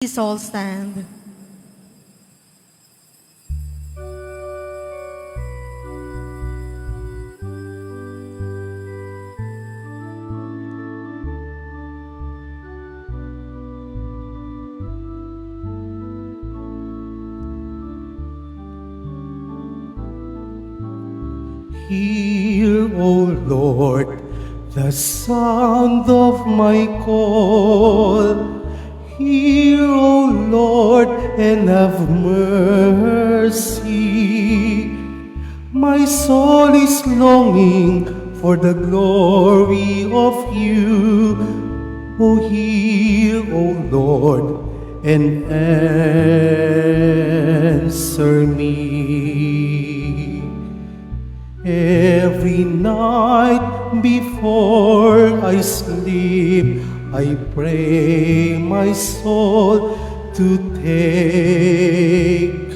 Please all stand. Hear, O Lord, the sound of my call. Hear, O Lord, and have mercy. My soul is longing for the glory of you. O hear, O Lord, and answer me. Every night before I sleep, I pray my soul to take,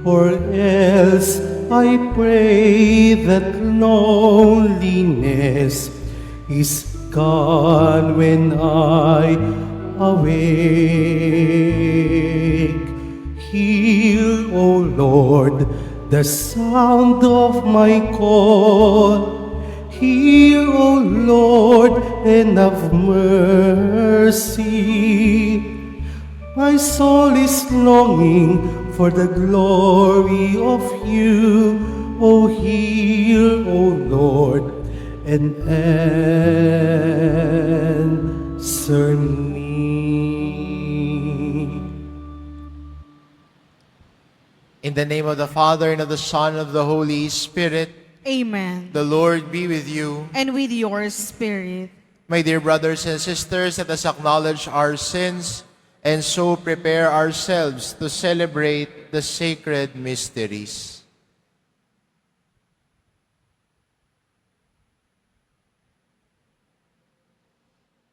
or else I pray that loneliness is gone when I awake. Hear, O Lord, the sound of my call. Hear, O Lord, and have mercy. My soul is longing for the glory of you. O hear, O Lord, and answer me. In the name of the Father, and of the Son, and of the Holy Spirit, Amen. the Lord be with you. And with your spirit. My dear brothers and sisters, let us acknowledge our sins and so prepare ourselves to celebrate the sacred mysteries.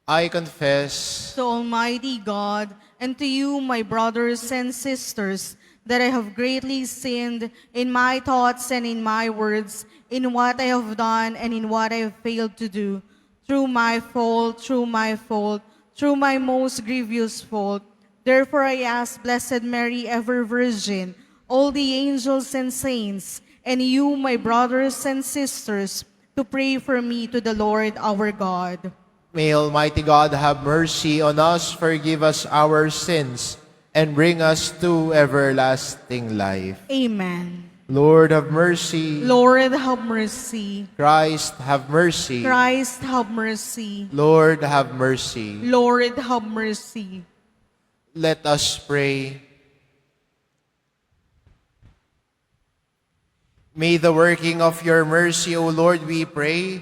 I confess To Almighty God, and to you, my brothers and sisters, that I have greatly sinned in my thoughts and in my words, in what I have done and in what I have failed to do, through my fault, through my most grievous fault. Therefore I ask Blessed Mary, ever Virgin, all the angels and saints, and you, my brothers and sisters, to pray for me to the Lord our God. May Almighty God have mercy on us, forgive us our sins, and bring us to everlasting life. Amen. Lord have mercy. Lord, have mercy. Christ have mercy. Christ, have mercy. Lord have mercy. Lord, have mercy. Let us pray. May the working of your mercy, O Lord, we pray,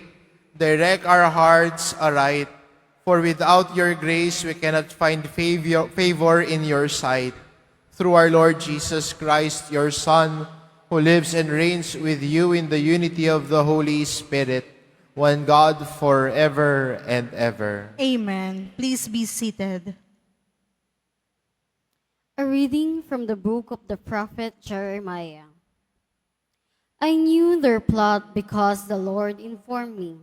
direct our hearts aright, for without your grace we cannot find favor in your sight. Through our Lord Jesus Christ, your Son, who lives and reigns with you in the unity of the Holy Spirit, one God forever and ever. Amen. Please be seated. A reading from the book of the prophet Jeremiah. I knew their plot because the Lord informed me.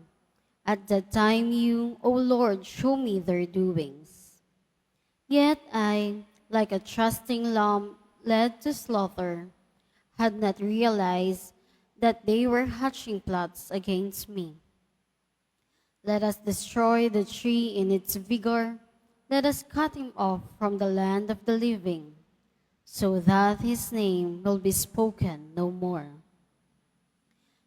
At that time you, O Lord, show me their doings. Yet I, like a trusting lamb led to slaughter, had not realized that they were hatching plots against me. Let us destroy the tree in its vigor. Let us cut him off from the land of the living, so that his name will be spoken no more.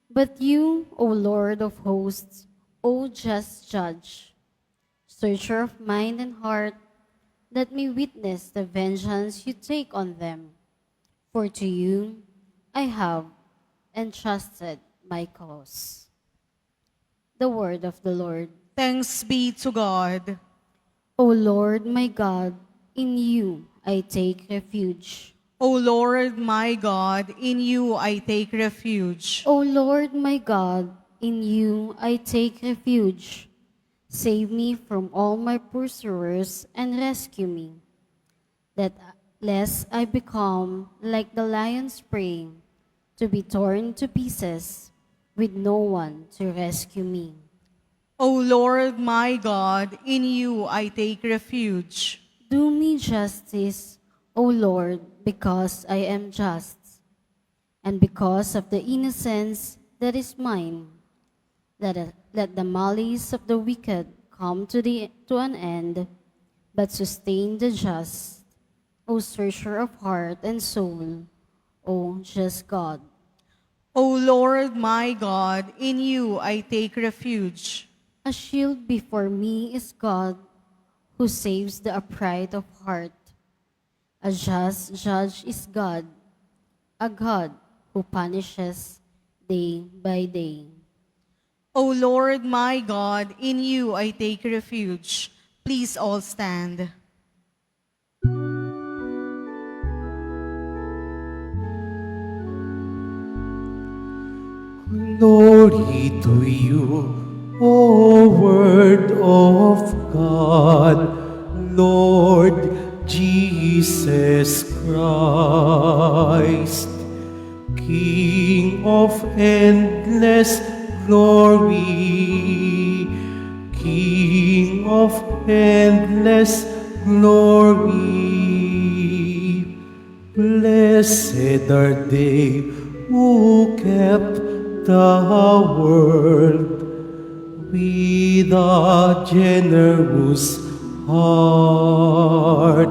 But you, O Lord of hosts, O just judge, searcher of mind and heart, let me witness the vengeance you take on them. For to you I have entrusted my cause. The word of the Lord. Thanks be to God. O Lord my God, in you I take refuge. O Lord my God, in you I take refuge. O Lord my God, in you I take refuge. Save me from all my pursuers and rescue me, that lest I become like the lion's prey, to be torn to pieces, with no one to rescue me. O Lord my God, in you I take refuge. Do me justice, O Lord, because I am just, and because of the innocence that is mine. Let the malice of the wicked come to an end, but sustain the just, O searcher of heart and soul, O just God. O Lord my God, in you I take refuge. A shield before me is God, who saves the upright of heart. A just judge is God, a God who punishes day by day. O Lord my God, in you I take refuge. Please all stand. Glory to you, O Word of God, Lord Jesus Christ, King of endless glory, King of endless glory. Blessed are they who kept the world with a generous heart,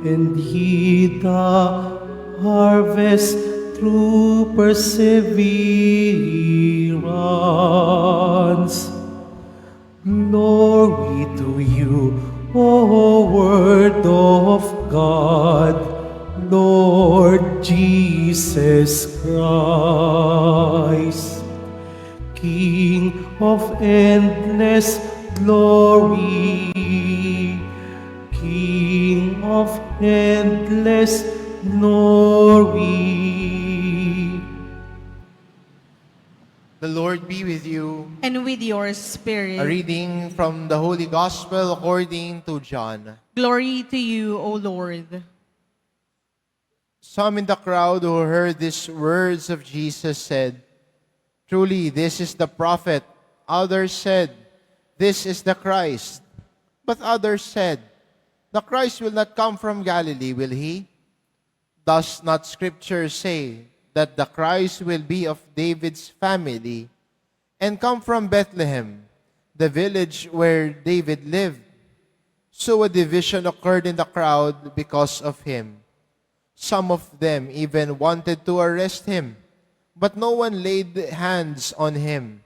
and he the harvest through perseverance. Glory to you, O Word of God, Lord Jesus Christ, King of endless glory, King of endless glory. The Lord be with you. And with your A spirit. reading from the Holy Gospel according to John. Glory to you, O Lord. Some in the crowd who heard these words of Jesus said, "Truly, this is the prophet." Others said, "This is the Christ." But others said, "The Christ will not come from Galilee, will he? Does not Scripture say that the Christ will be of David's family and come from Bethlehem, the village where David lived?" So a division occurred in the crowd because of him. Some of them even wanted to arrest him, but no one laid hands on him.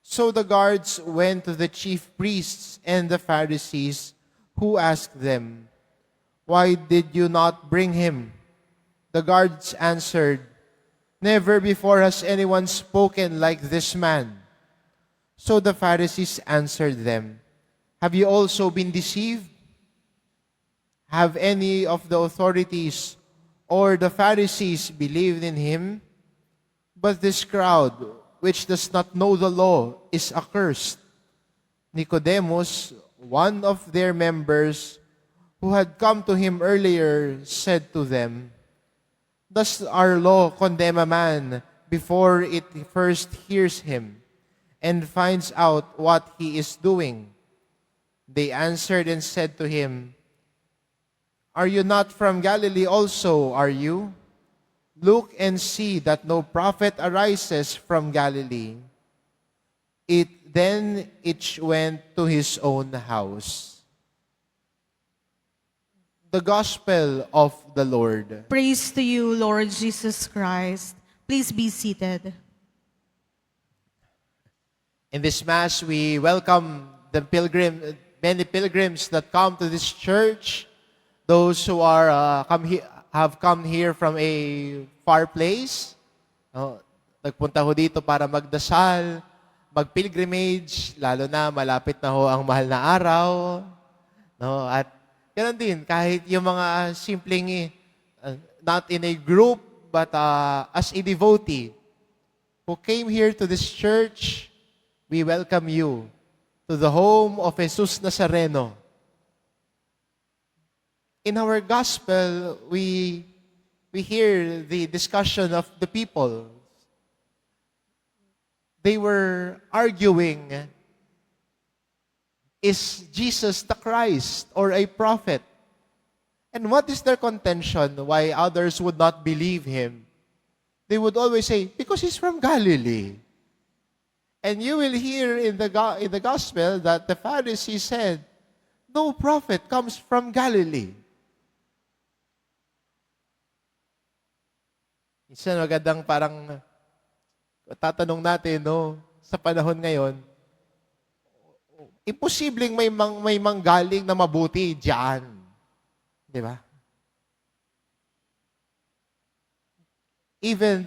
So the guards went to the chief priests and the Pharisees, who asked them, "Why did you not bring him?" The guards answered, "Never before has anyone spoken like this man." So the Pharisees answered them, "Have you also been deceived? Have any of the authorities or the Pharisees believed in him? But this crowd, which does not know the law, is accursed." Nicodemus, one of their members, who had come to him earlier, said to them, "Does our law condemn a man before it first hears him and finds out what he is doing?" They answered and said to him, "Are you not from Galilee also, are you? Look and see that no prophet arises from Galilee." Then each went to his own house. The Gospel of the Lord. Praise to you, Lord Jesus Christ. Please be seated. In this Mass, we welcome the many pilgrims that come to this church, those who have come here from a far place. Nagpunta ho dito para magdasal, mag-pilgrimage, lalo na malapit na ho ang mahal na araw. No? At ganoon din, kahit yung mga simpleng, not in a group, but as a devotee, who came here to this church, we welcome you to the home of Jesus Nazareno. In our gospel, we hear the discussion of the people. They were arguing, is Jesus the Christ or a prophet? And what is their contention why others would not believe him? They would always say, because he's from Galilee. And you will hear in the gospel that the Pharisees said, no prophet comes from Galilee. Minsan magandang parang tatanong natin, no, sa panahon ngayon, imposibleng may manggaling na mabuti diyan. Di ba? Even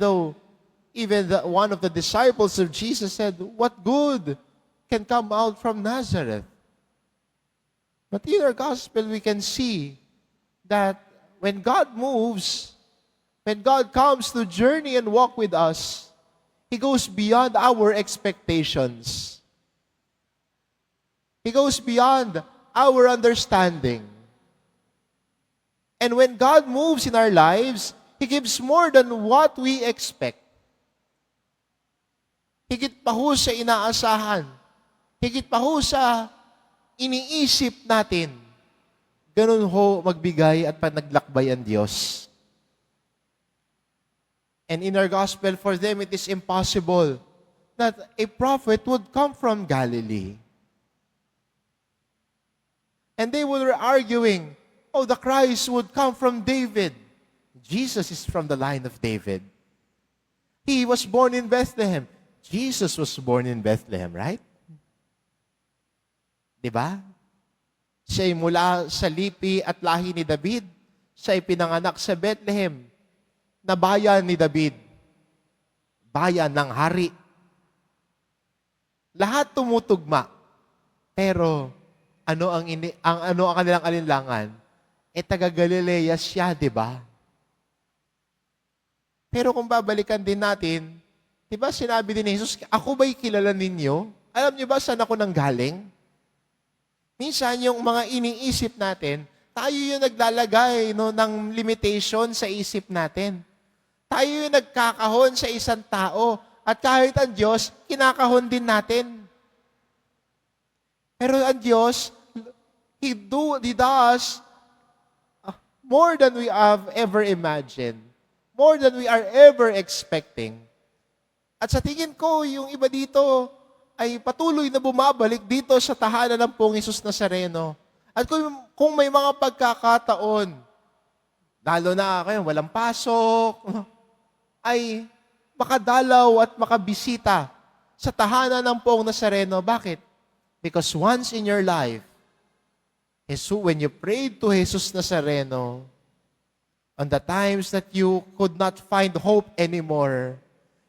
one of the disciples of Jesus said, what good can come out from Nazareth? But in our gospel, we can see that when God moves, when God comes to journey and walk with us, He goes beyond our expectations. He goes beyond our understanding. And when God moves in our lives, He gives more than what we expect. Higit pa ho sa inaasahan. Higit pa ho sa iniisip natin. Ganun ho magbigay at panaglakbay ang Diyos. And in our gospel, for them, it is impossible that a prophet would come from Galilee. And they were arguing, oh, the Christ would come from David. Jesus is from the line of David. He was born in Bethlehem. Jesus was born in Bethlehem, right? Diba? Siya'y mula sa lipi at lahi ni David. Siya'y pinanganak sa Bethlehem, na bayan ni David. Bayan ng hari. Lahat tumutugma. Pero ano ang kanilang alinlangan? Taga Galilea siya, 'di ba? Pero kung babalikan din natin, 'di ba sinabi din ni Jesus, ako ba'y kilala ninyo? Alam niyo ba saan ako nanggaling? Minsan yung mga iniisip natin, tayo yung naglalagay ng limitation sa isip natin. Tayo yung nagkakahon sa isang tao. At kahit ang Diyos, kinakahon din natin. Pero ang Diyos, He does more than we have ever imagined. More than we are ever expecting. At sa tingin ko, yung iba dito ay patuloy na bumabalik dito sa tahanan ng Poong Hesus Nazareno. At kung may mga pagkakataon, lalo na kayo, walang pasok, ay makadalaw at makabisita sa tahanan ng Poong Nazareno. Bakit? Because once in your life, when you prayed to Jesus Nazareno, on the times that you could not find hope anymore,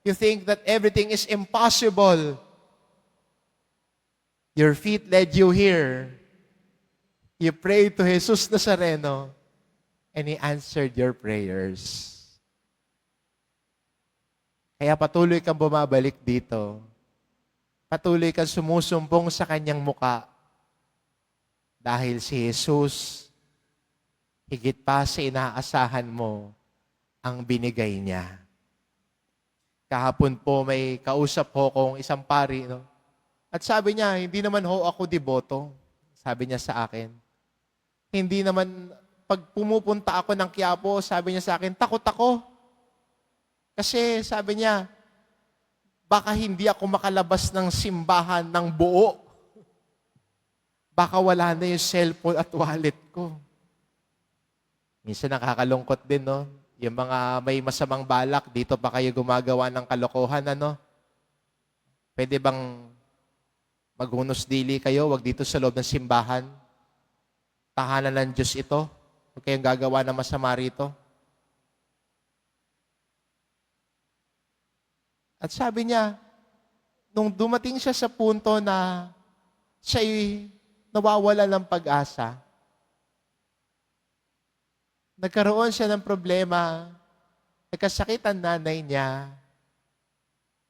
you think that everything is impossible, your feet led you here. You prayed to Jesus Nazareno, and He answered your prayers. Kaya patuloy kang bumabalik dito. Patuloy kang sumusumbong sa Kanyang muka. Dahil si Jesus, higit pa sa inaasahan mo, ang binigay niya. Kahapon po may kausap ho kong isang pari, no? At sabi niya, hindi naman ho ako deboto. Sabi niya sa akin. Hindi naman, pag pumupunta ako ng Quiapo, sabi niya sa akin, takot ako. Kasi sabi niya, baka hindi ako makalabas ng simbahan ng buo. Baka wala na yung cellphone at wallet ko. Minsan nakakalungkot din, no? Yung mga may masamang balak, dito pa kayo gumagawa ng kalokohan, ano? Pwede bang maghunos dili kayo, wag dito sa loob ng simbahan? Tahanan ng Diyos ito. Huwag kayong gagawa ng masama rito. At sabi niya, nung dumating siya sa punto na siya'y nawawala ng pag-asa, nagkaroon siya ng problema, nagkasakit ang nanay niya,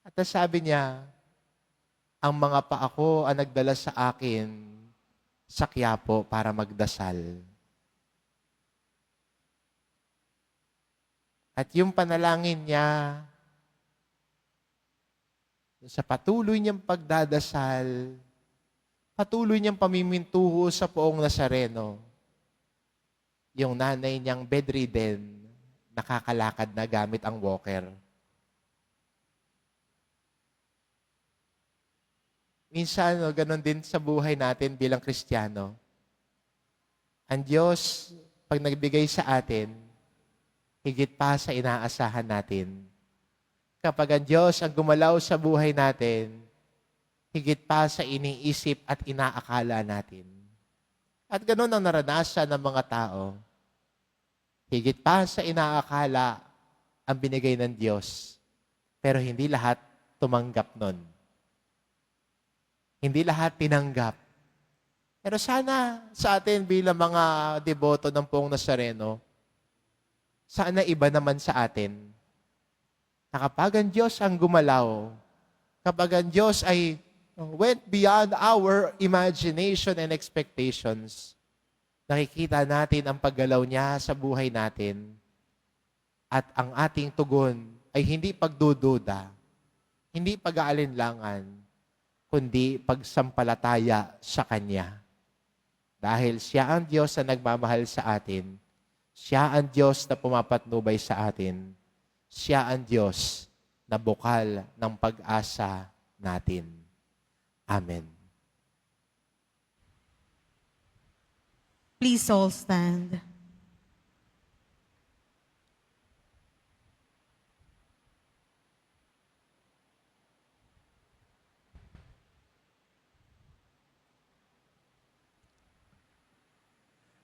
at sabi niya, ang mga paa ko ang nagdala sa akin sa Quiapo para magdasal. At yung panalangin niya, sa patuloy niyang pagdadasal, patuloy niyang pamimintuho sa Poong Nazareno, yung nanay niyang bedridden, nakakalakad na gamit ang walker. Minsan, no, ganun din sa buhay natin bilang Kristiyano. Ang Diyos, pag nagbigay sa atin, higit pa sa inaasahan natin. Kapag ang Diyos ang gumalaw sa buhay natin, higit pa sa iniisip at inaakala natin. At ganun ang naranasan ng mga tao. Higit pa sa inaakala ang binigay ng Diyos. Pero hindi lahat tumanggap nun. Hindi lahat tinanggap. Pero sana sa atin bilang mga deboto ng Poong Nazareno, sana iba naman sa atin. Na kapag ang Diyos ang gumalaw, kapag ang Diyos ay went beyond our imagination and expectations, nakikita natin ang paggalaw niya sa buhay natin at ang ating tugon ay hindi pagdududa, hindi pag-aalinlangan, kundi pagsampalataya sa Kanya. Dahil siya ang Diyos na nagmamahal sa atin, siya ang Diyos na pumapatnubay sa atin, siya ang Diyos na bukal ng pag-asa natin. Amen. Please all stand.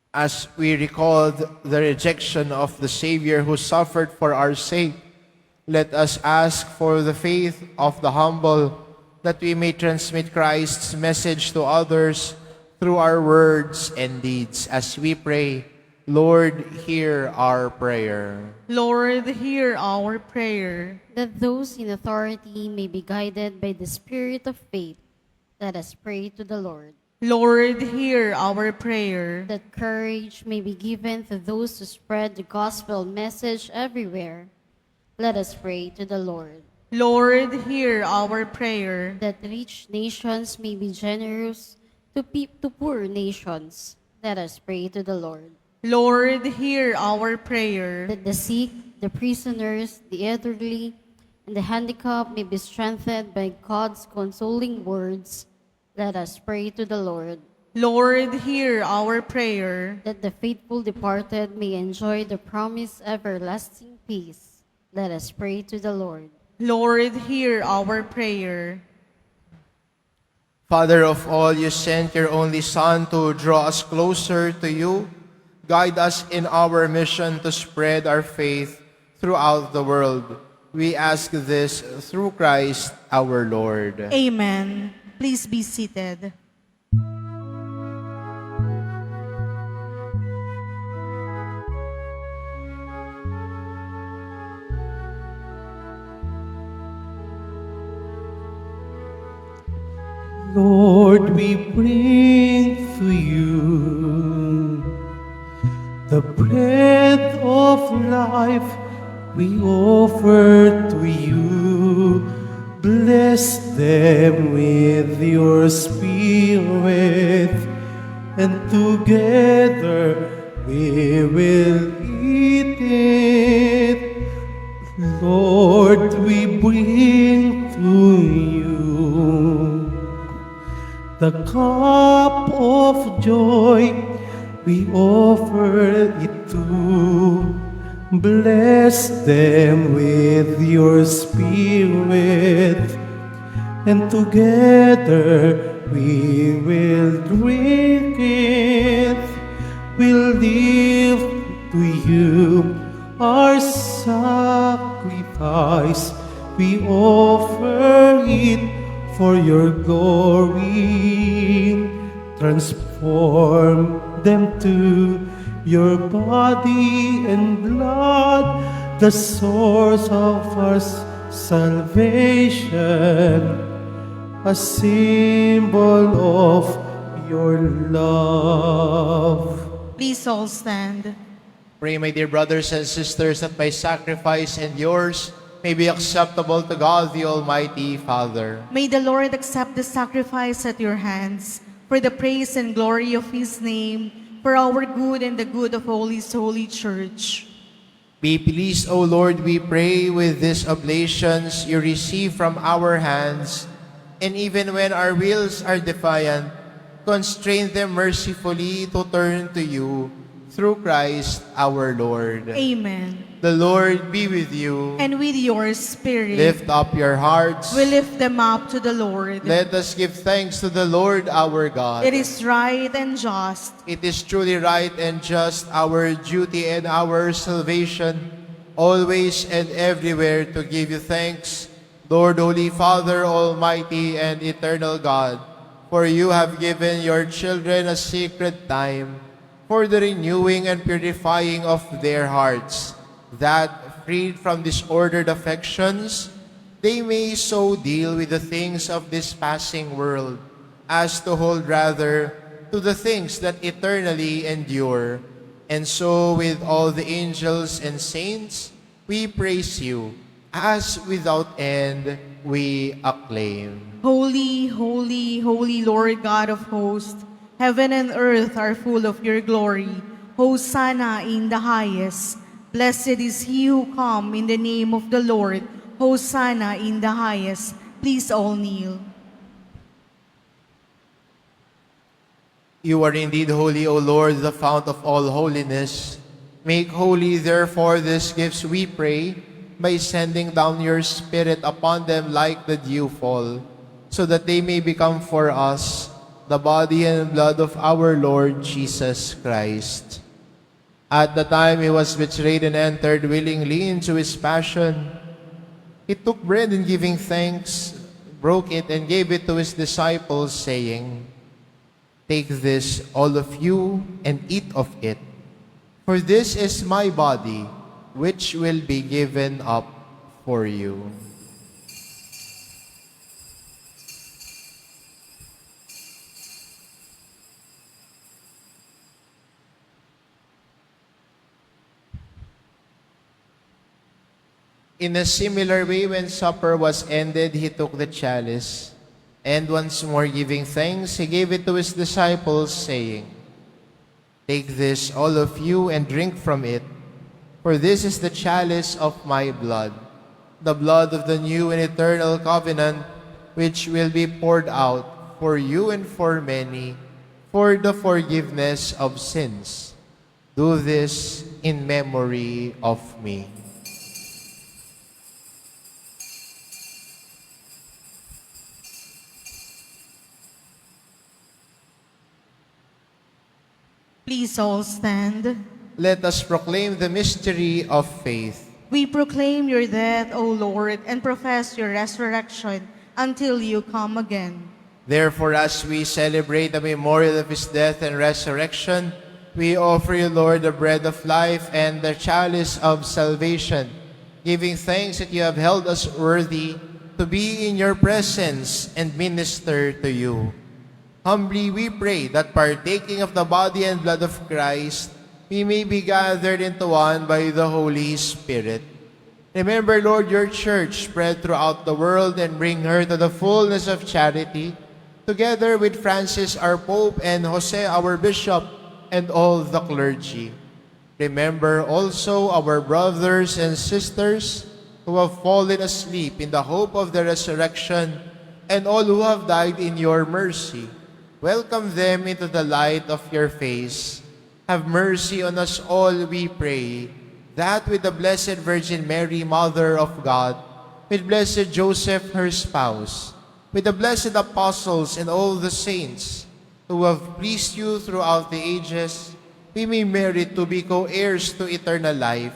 As we recalled the rejection of the Savior who suffered for our sake, let us ask for the faith of the humble, that we may transmit Christ's message to others through our words and deeds. As we pray, Lord, hear our prayer. Lord, hear our prayer. That those in authority may be guided by the spirit of faith, let us pray to the Lord. Lord, hear our prayer. That courage may be given to those who spread the gospel message everywhere, let us pray to the Lord. Lord, hear our prayer. That rich nations may be generous to poor nations, let us pray to the Lord. Lord, hear our prayer. That the sick, the prisoners, the elderly, and the handicapped may be strengthened by God's consoling words, let us pray to the Lord. Lord, hear our prayer. That the faithful departed may enjoy the promised everlasting peace, let us pray to the Lord. Lord, hear our prayer. Father of all, you sent your only Son to draw us closer to you. Guide us in our mission to spread our faith throughout the world. We ask this through Christ our Lord. Amen. Please be seated. Lord, we bring to you the bread of life we offer to you. Bless them with your spirit, and together we will eat it. Lord, we bring to you the cup of joy, we offer it to. Bless them with your spirit, and together we will drink it. We'll live to you our sacrifice. We offer it for your glory. Transform them to your body and blood, the source of our salvation, a symbol of your love. Please all stand. Pray, my dear brothers and sisters, that my sacrifice and yours may be acceptable to God, the Almighty Father. May the Lord accept the sacrifice at your hands for the praise and glory of His name, for our good and the good of all His holy church. Be pleased, O Lord, we pray, with these oblations you receive from our hands, and even when our wills are defiant, constrain them mercifully to turn to you through Christ our Lord. Amen. The Lord be with you. And with your spirit, Lift up your hearts. we lift them up to the Lord. Let us give thanks to the Lord our God. It is right and just, It is truly right and just, our duty and our salvation, always and everywhere to give you thanks, Lord, Holy Father, Almighty and Eternal God, for you have given your children a sacred time for the renewing and purifying of their hearts, that, freed from disordered affections, they may so deal with the things of this passing world as to hold rather to the things that eternally endure. And so with all the angels and saints, we praise you, as without end we acclaim. Holy, holy, holy Lord God of hosts, heaven and earth are full of your glory. Hosanna in the highest. Blessed is he who come in the name of the Lord. Hosanna in the highest. Please all kneel. You are indeed holy, O Lord, the fount of all holiness. Make holy, therefore, these gifts, we pray, by sending down your Spirit upon them like the dewfall, so that they may become for us the body and blood of our Lord Jesus Christ. At the time he was betrayed and entered willingly into his passion, he took bread and giving thanks, broke it and gave it to his disciples, saying, "Take this, all of you, and eat of it, for this is my body, which will be given up for you." In a similar way, when supper was ended, he took the chalice, and once more giving thanks, he gave it to his disciples, saying, "Take this, all of you, and drink from it, for this is the chalice of my blood, the blood of the new and eternal covenant, which will be poured out for you and for many, for the forgiveness of sins. Do this in memory of me." Please all stand. Let us proclaim the mystery of faith. We proclaim your death, O Lord, and profess your resurrection until you come again. Therefore, as we celebrate the memorial of his death and resurrection, we offer you, Lord, the bread of life and the chalice of salvation, giving thanks that you have held us worthy to be in your presence and minister to you. Humbly we pray that, partaking of the body and blood of Christ, we may be gathered into one by the Holy Spirit. Remember, Lord, your church spread throughout the world and bring her to the fullness of charity, together with Francis, our Pope, and Jose, our Bishop, and all the clergy. Remember also our brothers and sisters who have fallen asleep in the hope of the resurrection, and all who have died in your mercy. Welcome them into the light of your face. Have mercy on us all, we pray, that with the Blessed Virgin Mary, Mother of God, with Blessed Joseph, her spouse, with the blessed apostles and all the saints who have pleased you throughout the ages, we may merit to be co-heirs to eternal life,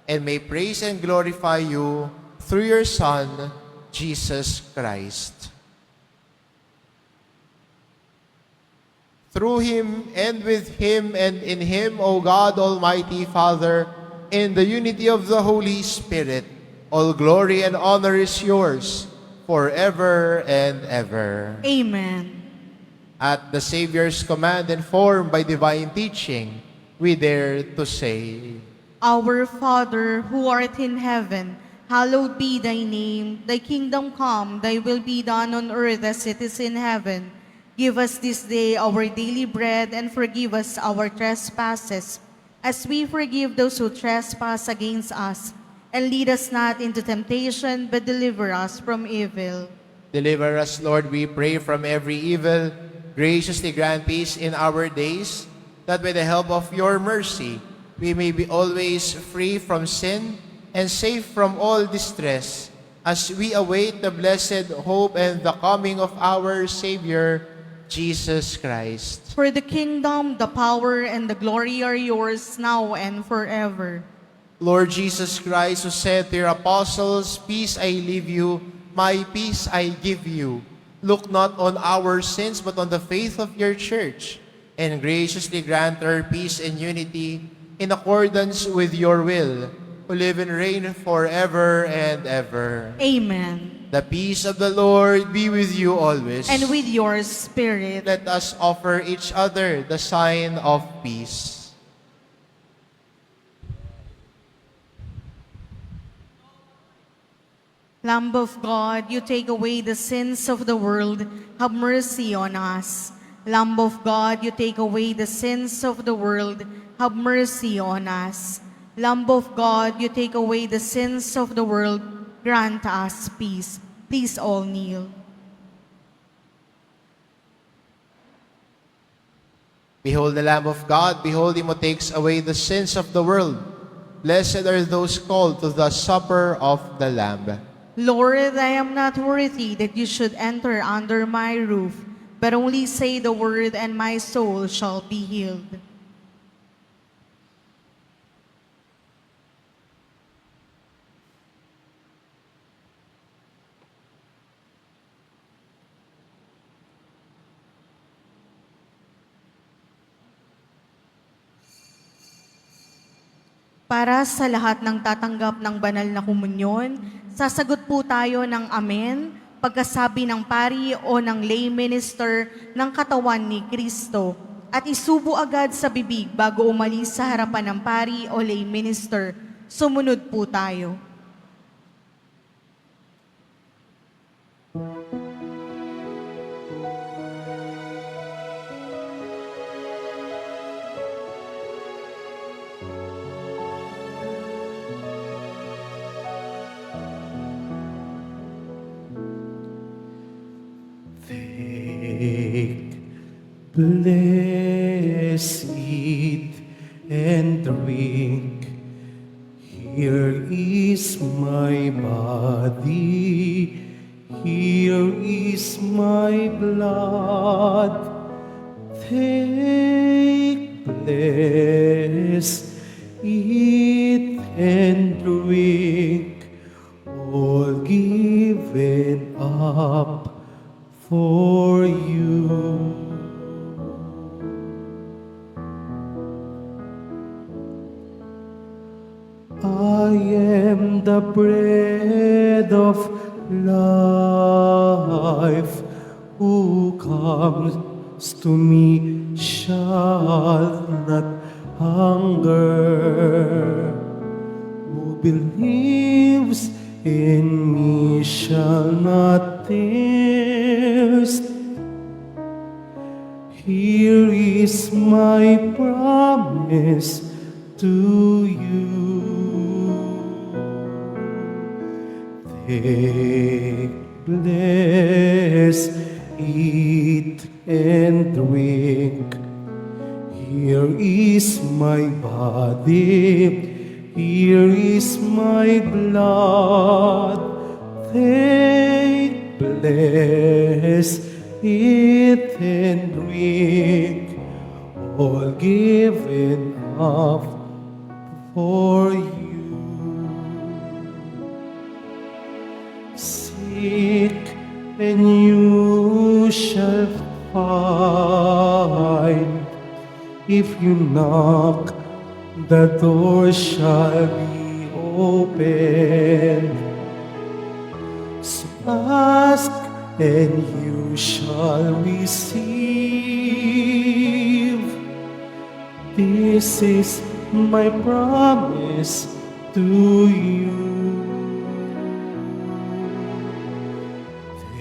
and may praise and glorify you through your Son, Jesus Christ. Through him, and with him, and in him, O God, Almighty Father, in the unity of the Holy Spirit, all glory and honor is yours, forever and ever. Amen. At the Savior's command, informed by divine teaching, we dare to say, Our Father, who art in heaven, hallowed be thy name. Thy kingdom come, thy will be done on earth as it is in heaven. Give us this day our daily bread, and forgive us our trespasses, as we forgive those who trespass against us. And lead us not into temptation, but deliver us from evil. Deliver us, Lord, we pray, from every evil. Graciously grant peace in our days, that by the help of your mercy, we may be always free from sin and safe from all distress, as we await the blessed hope and the coming of our Savior, Jesus Christ. For the kingdom, the power, and the glory are yours, now and forever. Lord Jesus Christ, who said to your apostles, "Peace I leave you, my peace I give you," look not on our sins, but on the faith of your church, and graciously grant her peace and unity in accordance with your will, who live and reign forever and ever. Amen. The peace of the Lord be with you always. And with your spirit. Let us offer each other the sign of peace. Lamb of God, you take away the sins of the world, have mercy on us. Lamb of God, you take away the sins of the world, have mercy on us. Lamb of God, you take away the sins of the world, grant us peace. Please all kneel. Behold the Lamb of God, behold him who takes away the sins of the world. Blessed are those called to the supper of the Lamb. Lord, I am not worthy that you should enter under my roof, but only say the word and my soul shall be healed. Para sa lahat ng tatanggap ng banal na komunyon, sasagot po tayo ng amen pagkasabi ng pari o ng lay minister ng katawan ni Kristo, at isubo agad sa bibig bago umalis sa harapan ng pari o lay minister. Sumunod po tayo. Take, bless, eat, and drink. Here is my body, here is my blood. Take, bless, eat, and drink. All given up for you. I am the bread of life. Who comes to me shall not hunger. Who believes in me shall not thirst. Here is my promise to you. Take, bless, eat, and drink. Here is my body, here is my blood. Take, bless, eat, and drink. All given up for you. Seek and you shall find. If you knock, the door shall be opened. So ask and you shall receive. This is my promise to you.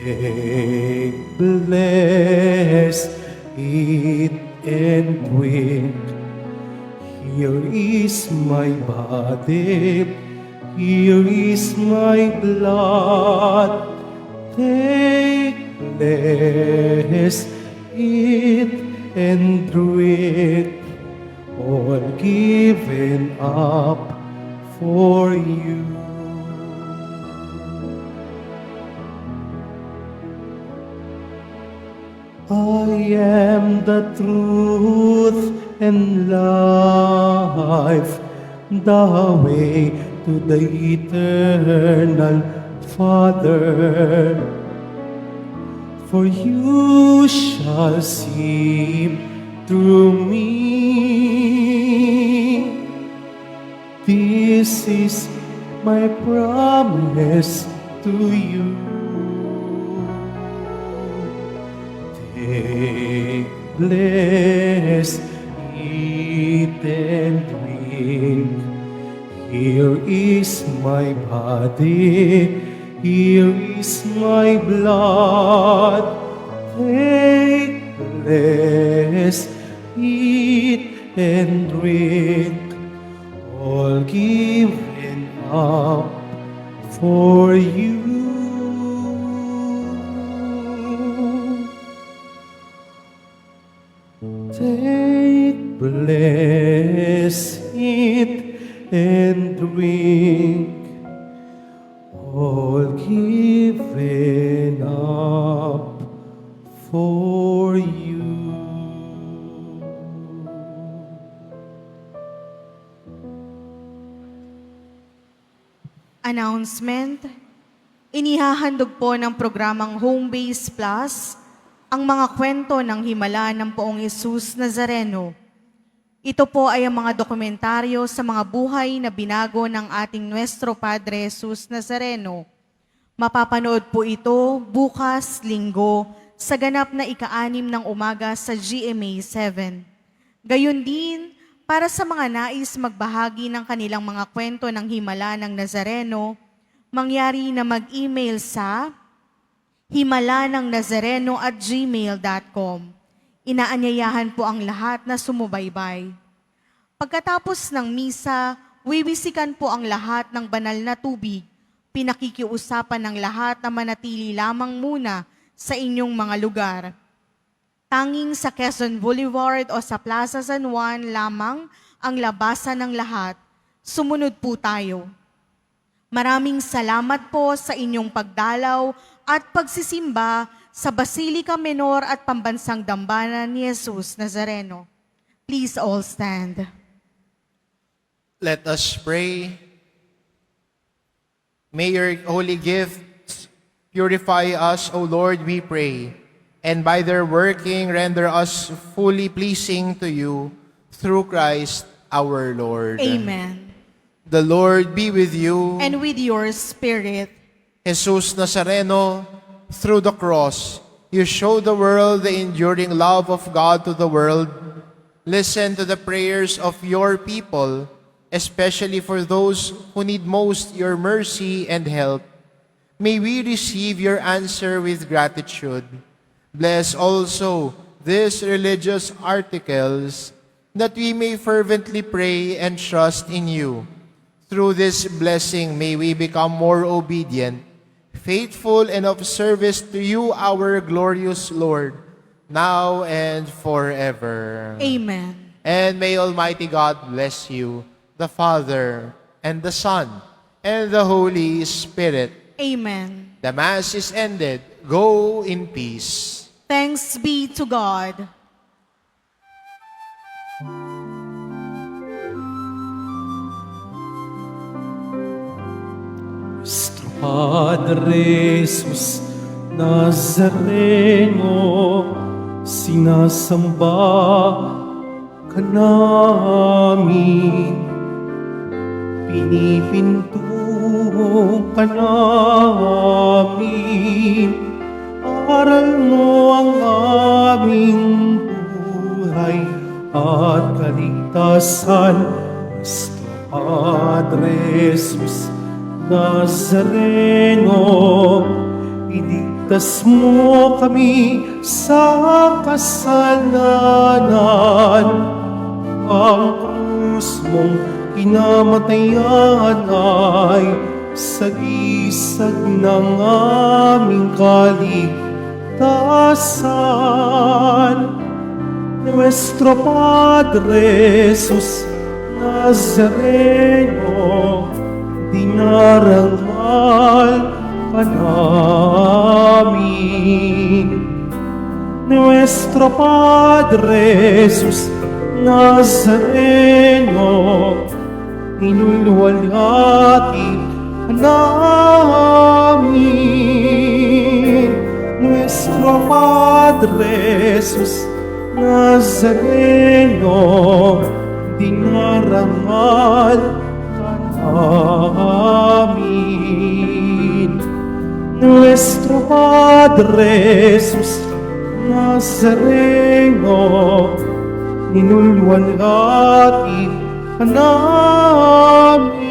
Take, bless, eat, and drink. Here is my body, here is my blood. Take, bless, eat, and drink. All given up for you. I am the truth and life, the way to the eternal Father. For you shall see through me. This is my promise to you. Take, bless, eat and drink. Here is my body, here is my blood. Take, bless, eat and drink. All given up for you. Take, bless, eat, and drink, all given up for you. Announcement. Inihahandog po ng programang Home Base Plus ang mga kwento ng himala ng Poong Jesus Nazareno. Ito po ay ang mga dokumentaryo sa mga buhay na binago ng ating Nuestro Padre Jesus Nazareno. Mapapanood po ito bukas, Linggo, sa ganap na ika-6 ng umaga sa GMA 7. Gayon din, para sa mga nais magbahagi ng kanilang mga kwento ng himala ng Nazareno, mangyari na mag-email sa himalanangnazareno@gmail.com. Inaanyayahan po ang lahat na sumubaybay. Pagkatapos ng misa, wiwisikan po ang lahat ng banal na tubig. Pinakikiusapan ng lahat na manatili lamang muna sa inyong mga lugar. Tanging sa Quezon Boulevard o sa Plaza San Juan lamang ang labasan ng lahat. Sumunod po tayo. Maraming salamat po sa inyong pagdalaw at pagsisimba sa Basilica Menor at Pambansang Dambana ni Jesus Nazareno. Please all stand. Let us pray. May your holy gifts purify us, O Lord, we pray, and by their working render us fully pleasing to you through Christ our Lord. Amen. The Lord be with you. And with your spirit. Jesus Nazareno, through the cross, you show the world the enduring love of God to the world. Listen to the prayers of your people, especially for those who need most your mercy and help. May we receive your answer with gratitude. Bless also these religious articles, that we may fervently pray and trust in you. Through this blessing, may we become more obedient, faithful, and of service to you, our glorious Lord, now and forever. Amen. And may Almighty God bless you, the Father, and the Son, and the Holy Spirit. Amen. The Mass is ended. Go in peace. Thanks be to God. Nuestro Padre Jesus Nazareno, sinasamba ka namin, pinipinto ka namin, aral mo ang aming buhay at kaligtasan. Nuestro Padre Jesus Nazareno, Ligtas mo kami sa kasalanan. Ang krus mong kinamatayan ay sagisag ng aming kaligtasan. Nuestro Padre Jesus Nazareno, dinarangal ka namin. Nuestro Padre Jesus Nazareno, inulwalhati ka namin. Nuestro Padre Jesus Nazareno, dinarangal ka namin. Nuestro Padre Jesus Nazareno, inulwalhati ka namin.